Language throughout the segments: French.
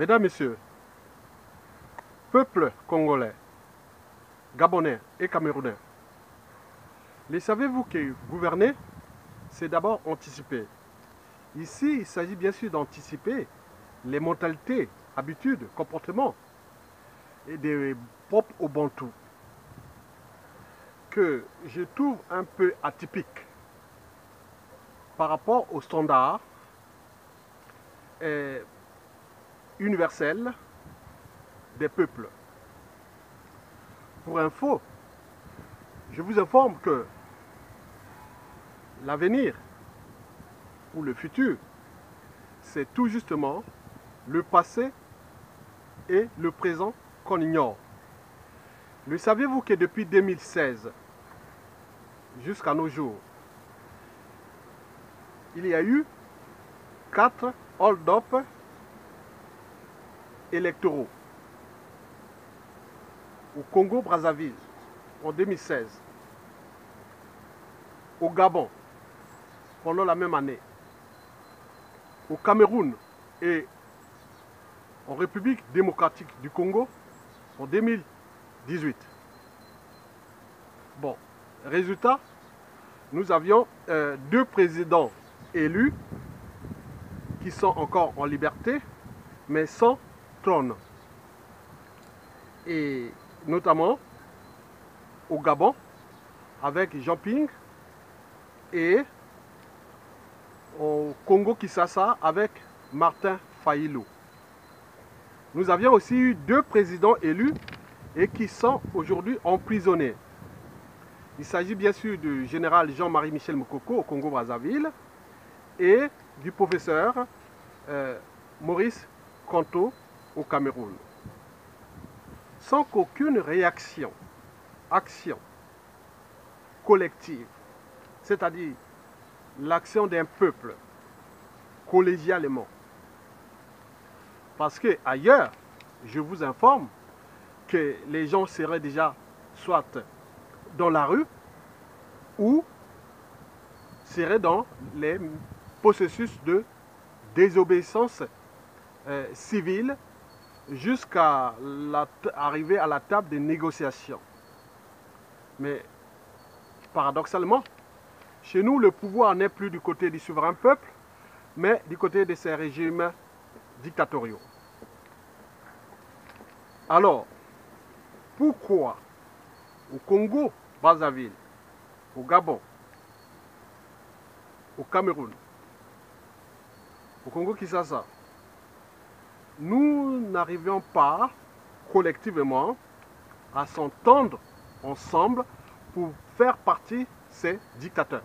Mesdames, Messieurs, peuple congolais, gabonais et camerounais, les savez-vous que gouverner, c'est d'abord anticiper. Ici, il s'agit bien sûr d'anticiper les mentalités, habitudes, comportements et des propres au Bantou que je trouve un peu atypique par rapport aux standards universels des peuples. Pour info, je vous informe que l'avenir ou le futur, c'est tout justement le passé et le présent qu'on ignore. Le saviez-vous que depuis 2016 jusqu'à nos jours, il y a eu 4 hold-up électoraux au Congo-Brazzaville en 2016, au Gabon pendant la même année, au Cameroun et en République démocratique du Congo en 2018. Bon, résultat, nous avions 2 présidents élus qui sont encore en liberté, mais sans trône. Et notamment au Gabon, avec Jean Ping, et au Congo-Kinshasa avec Martin Fayulu. Nous avions aussi eu 2 présidents élus et qui sont aujourd'hui emprisonnés. Il s'agit bien sûr du général Jean-Marie Michel Mokoko au Congo-Brazzaville et du professeur Maurice Kamto au Cameroun. Sans qu'aucune réaction, action collective, c'est-à-dire l'action d'un peuple collégialement. Parce que ailleurs, je vous informe que les gens seraient déjà soit dans la rue ou seraient dans les processus de désobéissance civile jusqu'à arriver à la table des négociations. Mais paradoxalement, chez nous, le pouvoir n'est plus du côté du souverain peuple, mais du côté de ces régimes dictatoriaux. Alors, pourquoi au Congo, Brazzaville, au Gabon, au Cameroun, au Congo-Kinshasa, nous n'arrivions pas collectivement à s'entendre ensemble pour faire partie de ces dictateurs?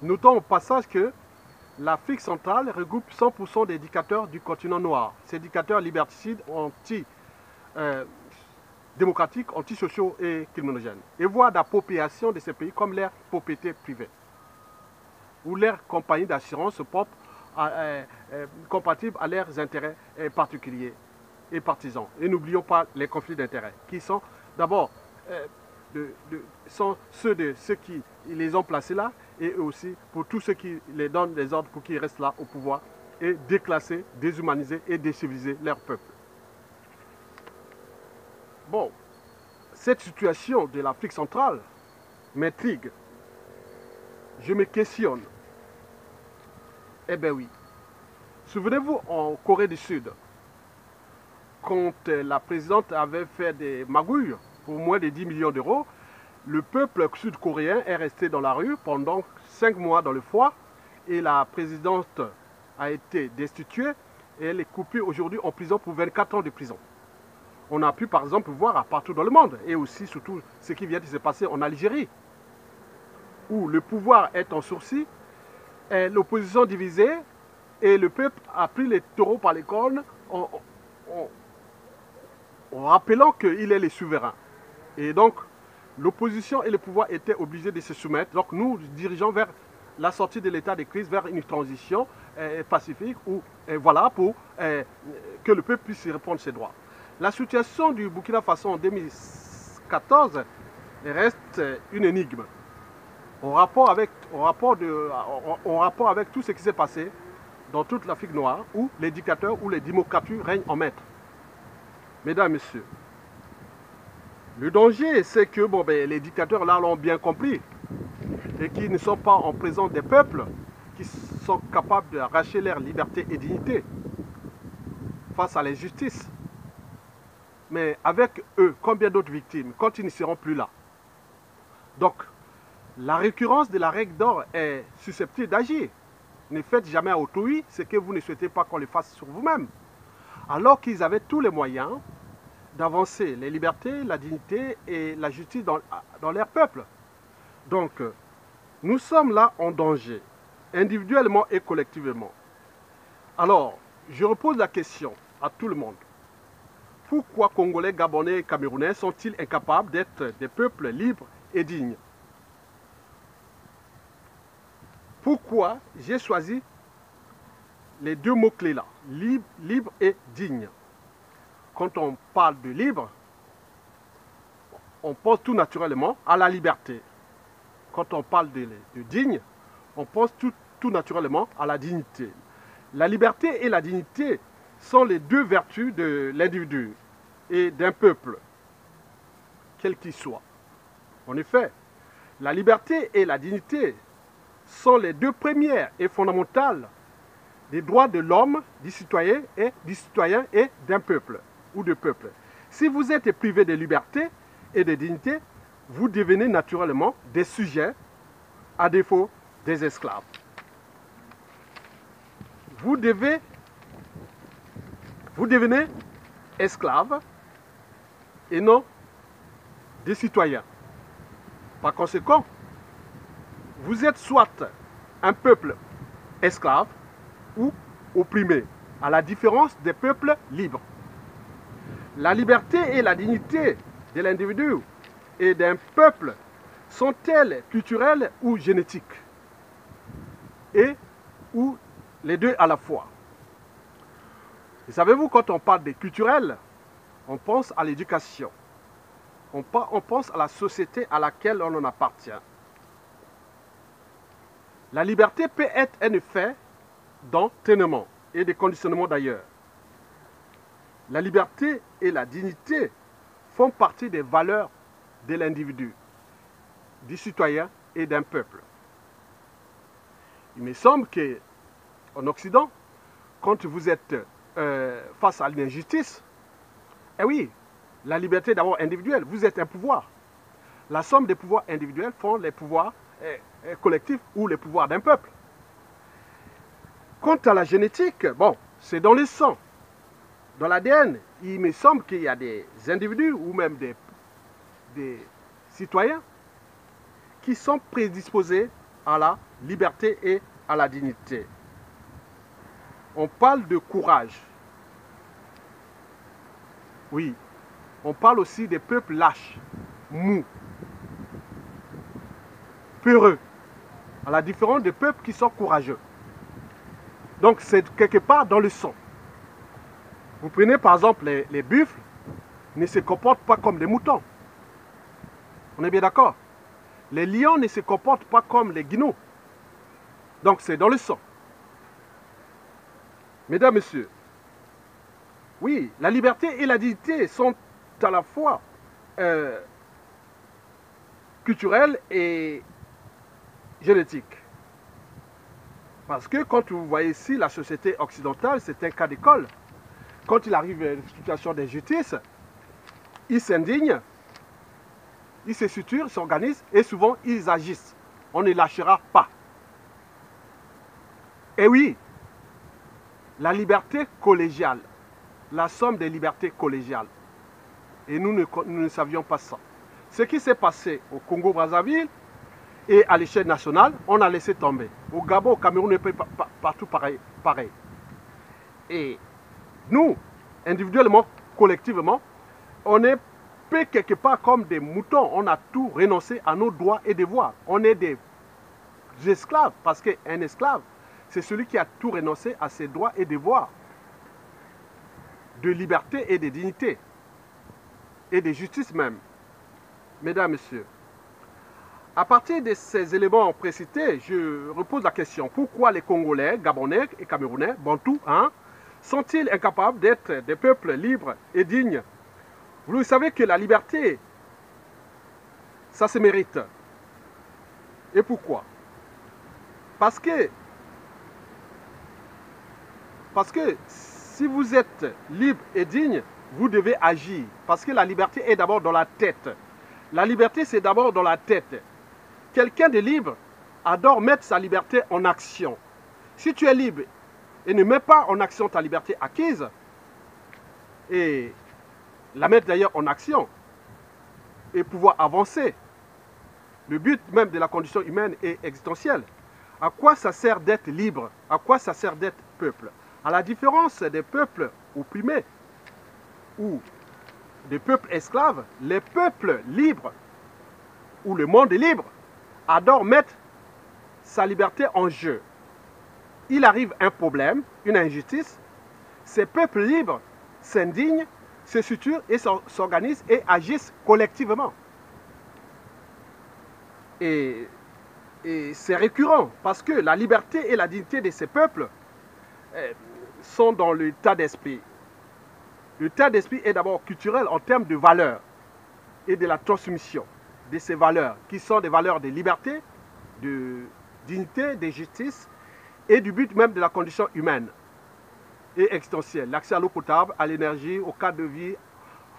Notons au passage que l'Afrique centrale regroupe 100% des dictateurs du continent noir. Ces dictateurs liberticides, anti-démocratiques, antisociaux et criminogènes. Et voient l'appropriation de ces pays comme leur propriété privée. Ou leur compagnie d'assurance propre compatible à leurs intérêts particuliers et partisans. Et n'oublions pas les conflits d'intérêts, qui sont d'abord sont ceux de ceux qui les ont placés là, et aussi pour tous ceux qui les donnent des ordres pour qu'ils restent là au pouvoir et déclasser, déshumaniser et déciviliser leur peuple. Bon, cette situation de l'Afrique centrale m'intrigue. Je me questionne. Eh bien oui. Souvenez-vous en Corée du Sud, quand la présidente avait fait des magouilles pour moins de 10 millions d'euros, le peuple sud-coréen est resté dans la rue pendant 5 mois dans le froid et la présidente a été destituée et elle est coupée aujourd'hui en prison pour 24 ans de prison. On a pu par exemple voir partout dans le monde et aussi surtout ce qui vient de se passer en Algérie où le pouvoir est en sourcil, l'opposition divisée et le peuple a pris les taureaux par les cornes en rappelant qu'il est le souverain. Et donc l'opposition et le pouvoir étaient obligés de se soumettre. Donc nous dirigeons vers la sortie de l'état de crise, vers une transition pacifique où, voilà, pour que le peuple puisse y répondre ses droits. La situation du Burkina Faso en 2014 reste une énigme. En rapport avec tout ce qui s'est passé dans toute l'Afrique noire où les dictateurs ou les démocratures règnent en maître. Mesdames, Messieurs, le danger, c'est que les dictateurs là l'ont bien compris et qu'ils ne sont pas en présence des peuples qui sont capables d'arracher leur liberté et dignité face à l'injustice. Mais avec eux, combien d'autres victimes quand ils ne seront plus là? Donc, la récurrence de la règle d'or est susceptible d'agir. Ne faites jamais à autrui ce que vous ne souhaitez pas qu'on le fasse sur vous-même. Alors qu'ils avaient tous les moyens d'avancer les libertés, la dignité et la justice dans leur peuple. Donc, nous sommes là en danger, individuellement et collectivement. Alors, je repose la question à tout le monde. Pourquoi Congolais, Gabonais et Camerounais sont-ils incapables d'être des peuples libres et dignes? Pourquoi j'ai choisi les deux mots-clés là, libre et digne? Quand on parle de libre, on pense tout naturellement à la liberté. Quand on parle de digne, on pense tout naturellement à la dignité. La liberté et la dignité sont les deux vertus de l'individu et d'un peuple, quel qu'il soit. En effet, la liberté et la dignité sont les deux premières et fondamentales des droits de l'homme, du citoyen et d'un peuple ou de peuple. Si vous êtes privé de liberté et de dignité, vous devenez naturellement des sujets, à défaut des esclaves. Vous devenez esclaves et non des citoyens. Par conséquent, vous êtes soit un peuple esclave ou opprimé, à la différence des peuples libres. La liberté et la dignité de l'individu et d'un peuple sont-elles culturelles ou génétiques? Et ou les deux à la fois? Et savez-vous, quand on parle des culturels, on pense à l'éducation. On pense à la société à laquelle on en appartient. La liberté peut être un effet d'entraînement et de conditionnement d'ailleurs. La liberté et la dignité font partie des valeurs de l'individu, du citoyen et d'un peuple. Il me semble qu'en Occident, quand vous êtes face à l'injustice, eh oui, la liberté d'abord individuelle, vous êtes un pouvoir. La somme des pouvoirs individuels font les pouvoirs collectifs ou les pouvoirs d'un peuple. Quant à la génétique, bon, c'est dans le sang. Dans l'ADN, il me semble qu'il y a des individus ou même des citoyens qui sont prédisposés à la liberté et à la dignité. On parle de courage. Oui, on parle aussi des peuples lâches, mous, peureux, à la différence des peuples qui sont courageux. Donc c'est quelque part dans le sang. Vous prenez par exemple les buffles, ne se comportent pas comme des moutons. On est bien d'accord? Les lions ne se comportent pas comme les guineaux. Donc c'est dans le sang. Mesdames, Messieurs, oui, la liberté et la dignité sont à la fois culturelles et génétiques. Parce que quand vous voyez ici la société occidentale, c'est un cas d'école. Quand il arrive à une situation d'injustice, ils s'indignent, ils se structurent, s'organisent et souvent ils agissent. On ne lâchera pas. Et oui, la liberté collégiale, la somme des libertés collégiales. Et nous ne savions pas ça. Ce qui s'est passé au Congo-Brazzaville et à l'échelle nationale, on a laissé tomber. Au Gabon, au Cameroun, partout pareil. Et nous, individuellement, collectivement, on est peu quelque part comme des moutons. On a tout renoncé à nos droits et devoirs. On est des esclaves, parce qu'un esclave, c'est celui qui a tout renoncé à ses droits et devoirs de liberté et de dignité et de justice même. Mesdames, Messieurs, À partir de ces éléments précités, je repose la question, pourquoi les Congolais, Gabonais et Camerounais, Bantous, sont-ils incapables d'être des peuples libres et dignes? Vous savez que la liberté, ça se mérite. Et pourquoi? Parce que si vous êtes libre et digne, vous devez agir. Parce que la liberté est d'abord dans la tête. La liberté, c'est d'abord dans la tête. Quelqu'un de libre adore mettre sa liberté en action. Si tu es libre et ne mets pas en action ta liberté acquise, et la mettre d'ailleurs en action, et pouvoir avancer, le but même de la condition humaine est existentiel. À quoi ça sert d'être libre? À quoi ça sert d'être peuple? À la différence des peuples opprimés ou des peuples esclaves, les peuples libres ou le monde libre adore mettre sa liberté en jeu. Il arrive un problème, une injustice, ces peuples libres s'indignent, se structurent et s'organisent et agissent collectivement. Et c'est récurrent parce que la liberté et la dignité de ces peuples sont dans l'état d'esprit. L'état d'esprit est d'abord culturel en termes de valeurs et de la transmission de ces valeurs qui sont des valeurs de liberté, de dignité, de justice et du but même de la condition humaine et existentielle. L'accès à l'eau potable, à l'énergie, au cadre de vie,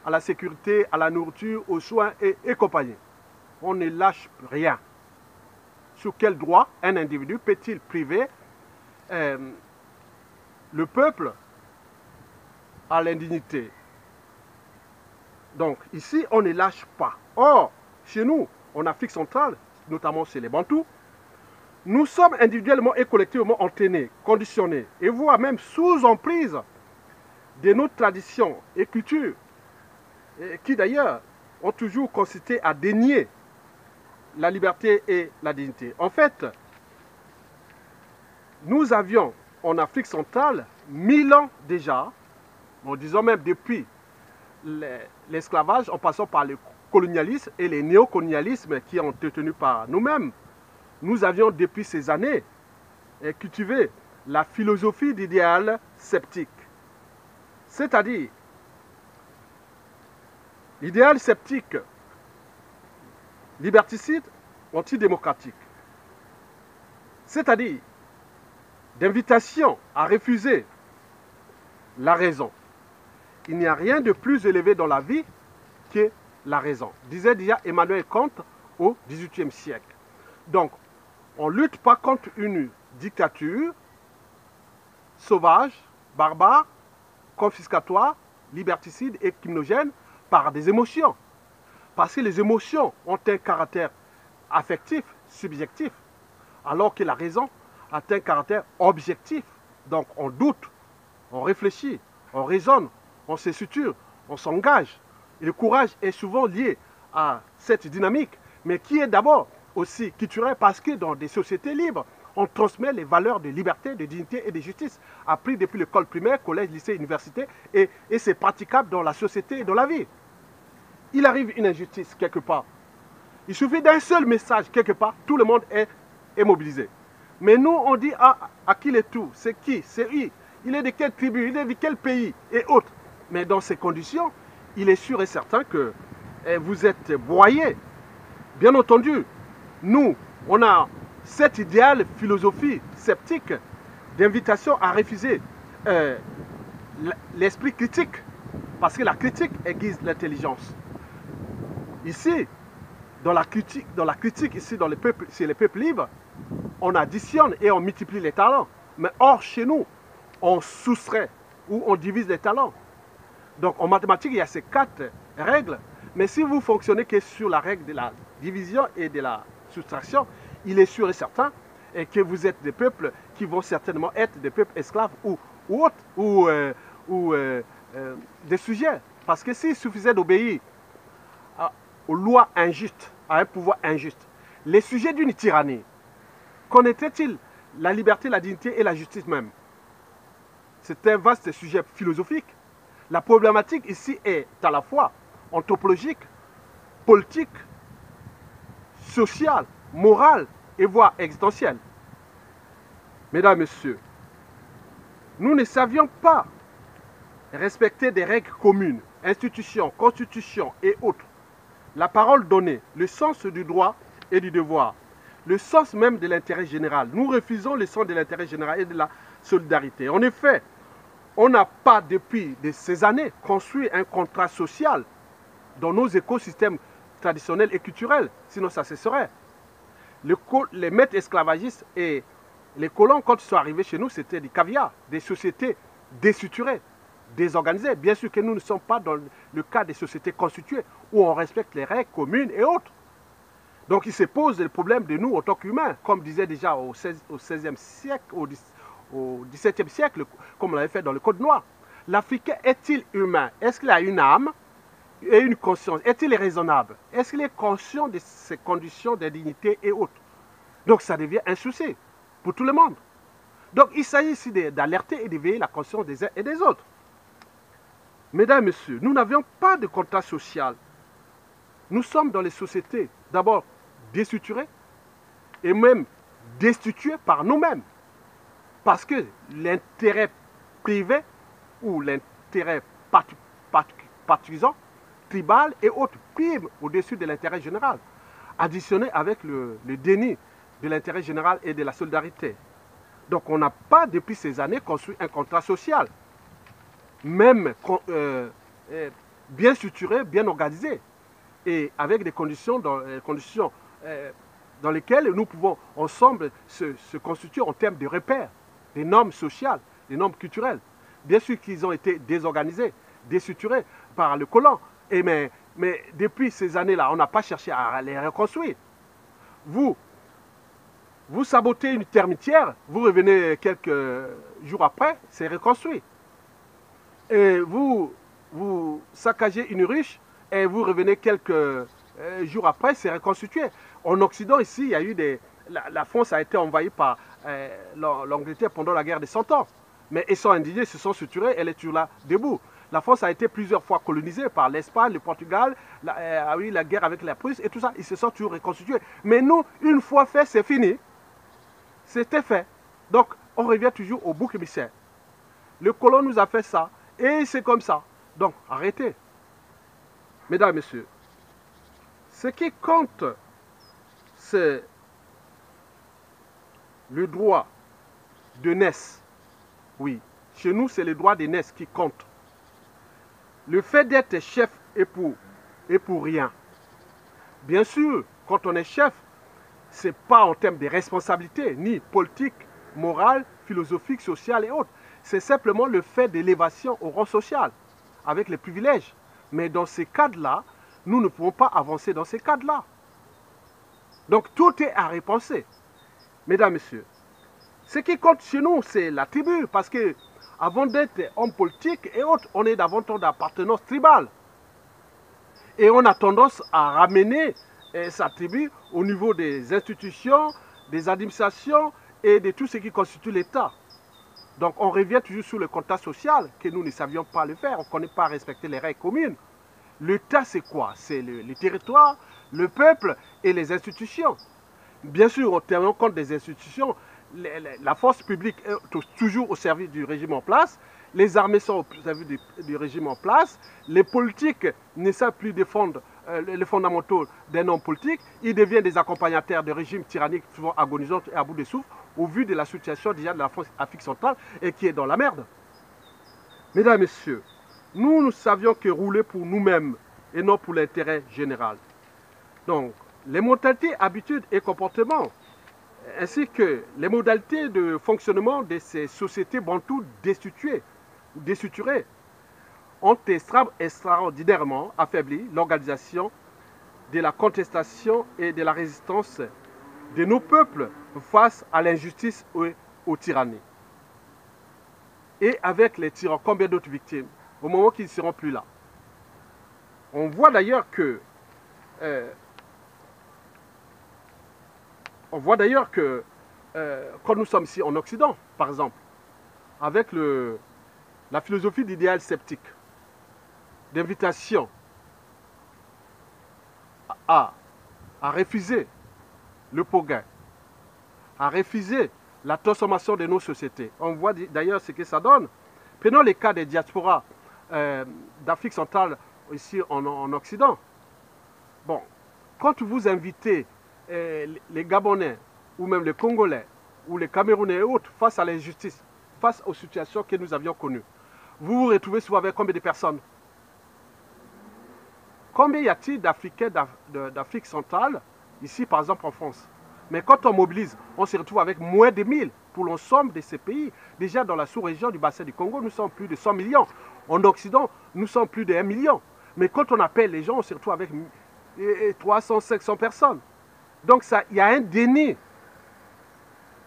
à la sécurité, à la nourriture, aux soins et compagnie. On ne lâche rien. Sur quel droit un individu peut-il priver le peuple à l'indignité? Donc ici, on ne lâche pas. Or, chez nous, en Afrique centrale, notamment chez les Bantous, nous sommes individuellement et collectivement entraînés, conditionnés, et voire même sous emprise de nos traditions et cultures, qui d'ailleurs ont toujours consisté à dénier la liberté et la dignité. En fait, nous avions en Afrique centrale 1000 ans déjà, bon, disons même depuis l'esclavage, en passant par le colonialisme et les néocolonialismes qui ont été tenus par nous-mêmes, nous avions depuis ces années cultivé la philosophie d'idéal sceptique. C'est-à-dire, l'idéal sceptique, liberticide, antidémocratique. C'est-à-dire, d'invitation à refuser la raison. Il n'y a rien de plus élevé dans la vie que la raison, disait déjà Emmanuel Kant au XVIIIe siècle. Donc, on ne lutte pas contre une dictature sauvage, barbare, confiscatoire, liberticide et criminogène par des émotions. Parce que les émotions ont un caractère affectif, subjectif, alors que la raison a un caractère objectif. Donc on doute, on réfléchit, on raisonne, on se structure, on s'engage. Et le courage est souvent lié à cette dynamique, mais qui est d'abord aussi culturelle parce que dans des sociétés libres, on transmet les valeurs de liberté, de dignité et de justice, appris depuis l'école primaire, collège, lycée, université, et c'est praticable dans la société et dans la vie. Il arrive une injustice quelque part. Il suffit d'un seul message quelque part, tout le monde est mobilisé. Mais nous, on dit à qui est tout, c'est qui, c'est lui, il est de quelle tribu, il est de quel pays et autres. Mais dans ces conditions, il est sûr et certain que vous êtes broyés. Bien entendu, nous, on a cette idéale philosophie sceptique d'invitation à refuser l'esprit critique, parce que la critique aiguise l'intelligence. Ici, dans la critique ici, chez les peuples libres, on additionne et on multiplie les talents. Mais hors chez nous, on soustrait ou on divise les talents. Donc en mathématiques, il y a ces 4 règles. Mais si vous fonctionnez que sur la règle de la division et de la soustraction, il est sûr et certain que vous êtes des peuples qui vont certainement être des peuples esclaves ou autres, ou des sujets. Parce que s'il suffisait d'obéir aux lois injustes, à un pouvoir injuste, les sujets d'une tyrannie, connaîtraient-ils la liberté, la dignité et la justice même? C'est un vaste sujet philosophique. La problématique ici est à la fois anthropologique, politique, sociale, morale et voire existentielle. Mesdames, Messieurs, nous ne savions pas respecter des règles communes, institutions, constitutions et autres. La parole donnée, le sens du droit et du devoir, le sens même de l'intérêt général. Nous refusons le sens de l'intérêt général et de la solidarité. En effet, on n'a pas depuis ces années construit un contrat social dans nos écosystèmes traditionnels et culturels, sinon ça cesserait. Les maîtres esclavagistes et les colons, quand ils sont arrivés chez nous, c'était du caviar, des sociétés déstructurées, désorganisées. Bien sûr que nous ne sommes pas dans le cas des sociétés constituées, où on respecte les règles communes et autres. Donc il se pose le problème de nous en tant qu'humains, comme disait déjà au XVIe siècle, au XVIIe siècle, comme on l'avait fait dans le Code noir. L'Africain est-il humain? Est-ce qu'il a une âme et une conscience? Est-il raisonnable? Est-ce qu'il est conscient de ses conditions de dignité et autres? Donc ça devient un souci pour tout le monde. Donc il s'agit ici d'alerter et d'éveiller la conscience des uns et des autres. Mesdames et messieurs, nous n'avions pas de contrat social. Nous sommes dans les sociétés, d'abord déstructurées et même destituées par nous-mêmes. Parce que l'intérêt privé ou l'intérêt partisan, tribal et autres prime au-dessus de l'intérêt général, additionné avec le déni de l'intérêt général et de la solidarité. Donc on n'a pas depuis ces années construit un contrat social, même bien structuré, bien organisé, et avec des conditions dans lesquelles nous pouvons ensemble se constituer en termes de repères, des normes sociales, des normes culturelles. Bien sûr qu'ils ont été désorganisés, déstructurés par le colon, mais depuis ces années-là, on n'a pas cherché à les reconstruire. Vous sabotez une termitière, vous revenez quelques jours après, c'est reconstruit. Et vous saccagez une ruche et vous revenez quelques jours après, c'est reconstitué. En Occident, ici, il y a eu la France a été envahie par l'Angleterre pendant la guerre des 100 ans. Mais ils sont indignés, se sont structurés, elle est toujours là, debout. La France a été plusieurs fois colonisée par l'Espagne, le Portugal, la guerre avec la Prusse et tout ça. Ils se sont toujours reconstitués. Mais nous, une fois fait, c'est fini. C'était fait. Donc, on revient toujours au bouc émissaire. Le colon nous a fait ça. Et c'est comme ça. Donc, arrêtez. Mesdames et messieurs, ce qui compte, c'est le droit de naissance. Oui, chez nous, c'est le droit de naissance qui compte. Le fait d'être chef est pour rien. Bien sûr, quand on est chef, ce n'est pas en termes de responsabilité, ni politique, morale, philosophique, sociale et autres. C'est simplement le fait d'élévation au rang social, avec les privilèges. Mais dans ces cadres-là, nous ne pouvons pas avancer dans ces cadres-là. Donc tout est à repenser. Mesdames, Messieurs, ce qui compte chez nous, c'est la tribu, parce que avant d'être homme politique et autres, on est davantage d'appartenance tribale. Et on a tendance à ramener sa tribu au niveau des institutions, des administrations et de tout ce qui constitue l'État. Donc on revient toujours sur le contrat social, que nous ne savions pas le faire, on ne connaît pas respecter les règles communes. L'État, c'est quoi? C'est le territoire, le peuple et les institutions. Bien sûr, en tenant compte des institutions, la force publique est toujours au service du régime en place, les armées sont au service du régime en place, les politiques ne savent plus défendre les fondamentaux d'un homme politique, ils deviennent des accompagnateurs de régimes tyranniques souvent agonisants et à bout de souffle, au vu de la situation déjà de la France Afrique centrale et qui est dans la merde. Mesdames et messieurs, nous savions que rouler pour nous-mêmes et non pour l'intérêt général. Donc, les mentalités, habitudes et comportements, ainsi que les modalités de fonctionnement de ces sociétés bantoues destituées ou déstructurées, ont extraordinairement affaibli l'organisation de la contestation et de la résistance de nos peuples face à l'injustice et aux tyrannies. Et avec les tyrans, combien d'autres victimes, au moment qu'ils ne seront plus là. On voit d'ailleurs que quand nous sommes ici en Occident, par exemple, avec la philosophie d'idéal sceptique, d'invitation à refuser le Poguin, a refusé la transformation de nos sociétés. On voit d'ailleurs ce que ça donne. Prenons les cas des diasporas d'Afrique centrale ici en Occident. Bon, quand vous invitez les Gabonais ou même les Congolais ou les Camerounais et autres face à l'injustice, face aux situations que nous avions connues, vous vous retrouvez souvent avec combien de personnes? Combien y a-t-il d'Africains d'Afrique centrale, ici par exemple en France? Mais quand on mobilise, on se retrouve avec moins de 1000 pour l'ensemble de ces pays. Déjà dans la sous-région du bassin du Congo, nous sommes plus de 100 millions. En Occident, nous sommes plus de 1 million. Mais quand on appelle les gens, on se retrouve avec 300, 500 personnes. Donc il y a un déni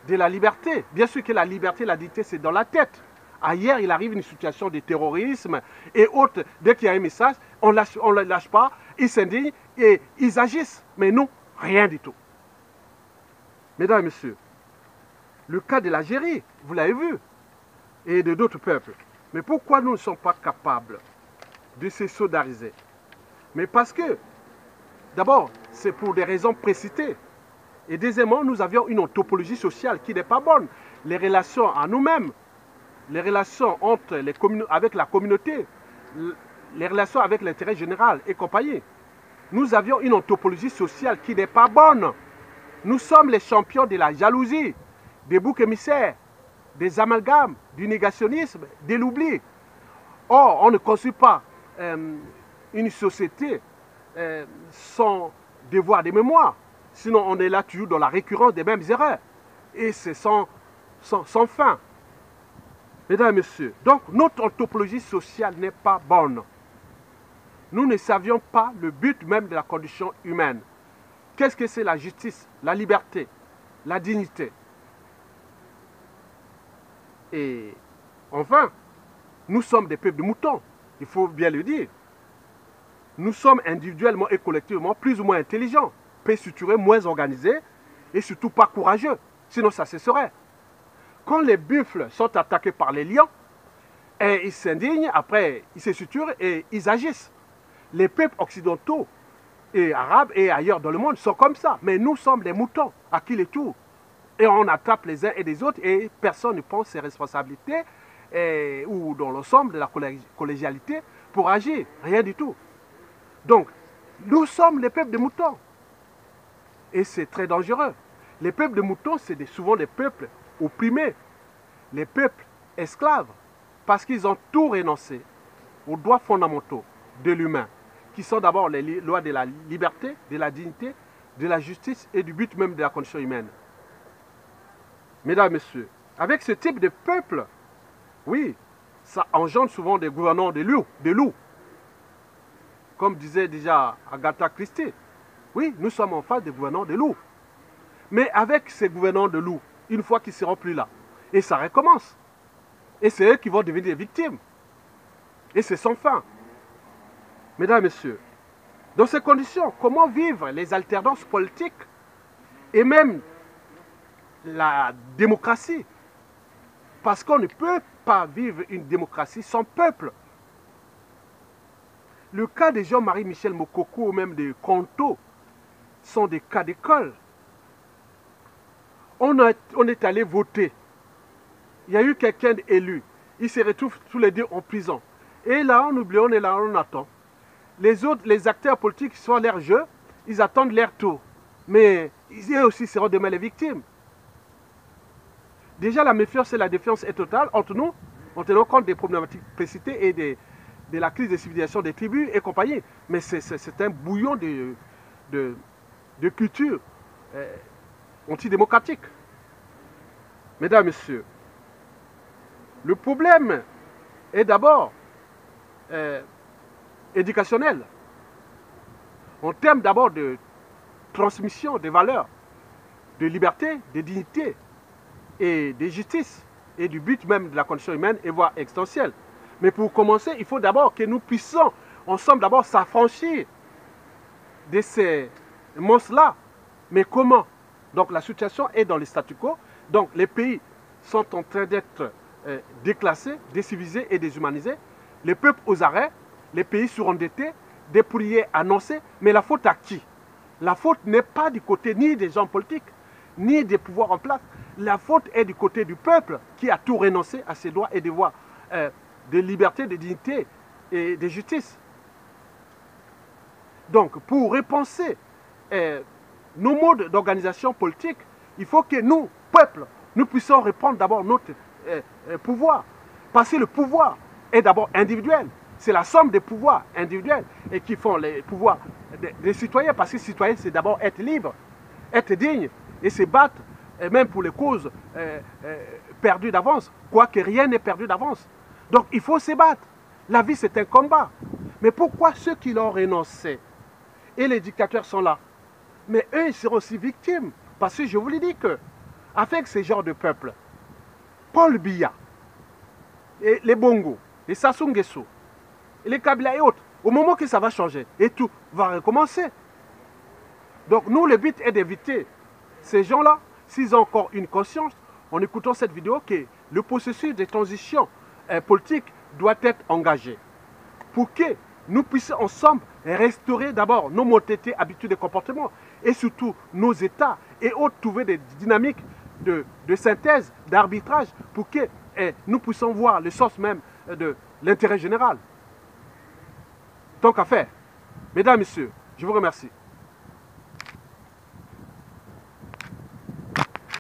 de la liberté. Bien sûr que la liberté, la dignité, c'est dans la tête. Ailleurs, il arrive une situation de terrorisme et autres. Dès qu'il y a un message, on ne le lâche pas, ils s'indignent et ils agissent. Mais nous, rien du tout. Mesdames et messieurs, le cas de l'Algérie, vous l'avez vu, et de d'autres peuples. Mais pourquoi nous ne sommes pas capables de se solidariser? Mais parce que, d'abord, c'est pour des raisons précitées. Et deuxièmement, nous avions une topologie sociale qui n'est pas bonne. Les relations à nous-mêmes, les relations avec la communauté, les relations avec l'intérêt général et compagnie. Nous avions une topologie sociale qui n'est pas bonne. Nous sommes les champions de la jalousie, des boucs émissaires, des amalgames, du négationnisme, de l'oubli. Or, on ne construit pas une société sans devoir de mémoire. Sinon, on est là toujours dans la récurrence des mêmes erreurs. Et c'est sans fin. Mesdames et messieurs, donc notre topologie sociale n'est pas bonne. Nous ne savions pas le but même de la condition humaine. Qu'est-ce que c'est la justice, la liberté, la dignité? Et enfin, nous sommes des peuples de moutons, il faut bien le dire. Nous sommes individuellement et collectivement plus ou moins intelligents, peu structurés, moins organisés et surtout pas courageux, sinon ça cesserait. Quand les buffles sont attaqués par les lions, et ils s'indignent, après ils se structurent et ils agissent. Les peuples occidentaux et arabes et ailleurs dans le monde sont comme ça. Mais nous sommes des moutons à qui les tours. Et on attrape les uns et les autres et personne ne prend ses responsabilités ou dans l'ensemble de la collégialité pour agir. Rien du tout. Donc, nous sommes les peuples de moutons. Et c'est très dangereux. Les peuples de moutons, c'est souvent des peuples opprimés. Les peuples esclaves. Parce qu'ils ont tout renoncé aux droits fondamentaux de l'humain, qui sont d'abord les lois de la liberté, de la dignité, de la justice et du but même de la condition humaine. Mesdames et messieurs, avec ce type de peuple, oui, ça engendre souvent des gouvernants de loups. Comme disait déjà Agatha Christie, oui, nous sommes en face des gouvernants de loups. Mais avec ces gouvernants de loups, une fois qu'ils ne seront plus là, et ça recommence. Et c'est eux qui vont devenir des victimes. Et c'est sans fin. Mesdames et messieurs, dans ces conditions, comment vivre les alternances politiques et même la démocratie? Parce qu'on ne peut pas vivre une démocratie sans peuple. Le cas de Jean-Marie Michel Mokoko ou même de Konto sont des cas d'école. On est allé voter. Il y a eu quelqu'un d'élu. Il se retrouve tous les deux en prison. Et là, on oublie, on est là, on attend. Les autres, les acteurs politiques sont à leur jeu, ils attendent leur tour. Mais eux aussi seront demain les victimes. Déjà, la méfiance et la défiance est totale entre nous, en tenant compte des problématiques précitées et de la crise des civilisations des tribus et compagnie. Mais c'est un bouillon de culture antidémocratique. Mesdames, Messieurs, le problème est d'abord éducationnel. En termes d'abord de transmission des valeurs, de liberté, de dignité et de justice et du but même de la condition humaine et voire existentielle. Mais pour commencer, il faut d'abord que nous puissions ensemble d'abord s'affranchir de ces monstres-là. Mais comment? Donc la situation est dans le statu quo. Donc les pays sont en train d'être déclassés, décivilisés et déshumanisés. Les peuples aux arrêts, les pays surendettés, des prières annoncées. Mais la faute à qui? La faute n'est pas du côté ni des gens politiques, ni des pouvoirs en place. La faute est du côté du peuple qui a tout renoncé à ses droits et devoirs de liberté, de dignité et de justice. Donc, pour repenser nos modes d'organisation politique, il faut que nous, peuple, nous puissions reprendre d'abord notre pouvoir. Parce que le pouvoir est d'abord individuel. C'est la somme des pouvoirs individuels et qui font les pouvoirs des citoyens. Parce que citoyen, c'est d'abord être libre, être digne et se battre, et même pour les causes perdues d'avance. Quoique rien n'est perdu d'avance. Donc il faut se battre. La vie, c'est un combat. Mais pourquoi ceux qui l'ont renoncé et les dictateurs sont là? Mais eux, ils seront aussi victimes. Parce que je vous l'ai dit que, avec ces genres de peuples, Paul Biya, et les Bongo, les Sassou Nguesso, et les Kabila et autres, au moment que ça va changer, et tout va recommencer. Donc nous, le but est d'éviter ces gens-là, s'ils ont encore une conscience, en écoutant cette vidéo, que le processus de transition politique doit être engagé. Pour que nous puissions ensemble restaurer d'abord nos modalités, habitudes et comportements, et surtout nos états, et autres trouver des dynamiques de synthèse, d'arbitrage, pour que nous puissions voir le sens même de l'intérêt général. Tant qu'à faire, mesdames, messieurs, je vous remercie.